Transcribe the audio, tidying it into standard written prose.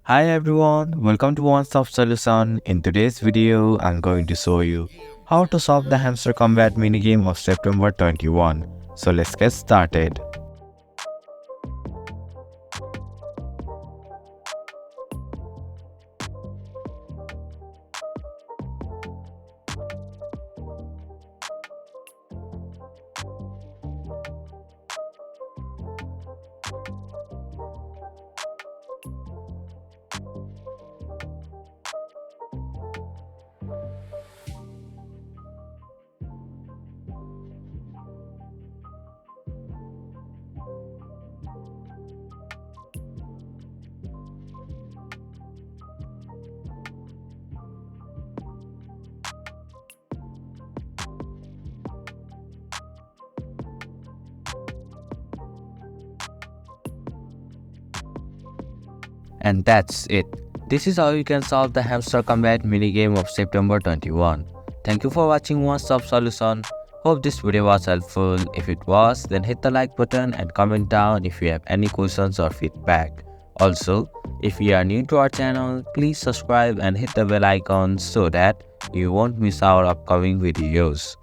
Hi everyone, welcome to One Stop Solution. In today's video, I'm going to show you how to solve the Hamster Combat minigame of September 21. So let's get started. And that's it. This is how you can solve the Hamster Combat minigame of September 21. Thank you for watching One Stop Solution. Hope this video was helpful. If it was, then hit the like button and comment down if you have any questions or feedback. Also, if you are new to our channel, please subscribe and hit the bell icon so that you won't miss our upcoming videos.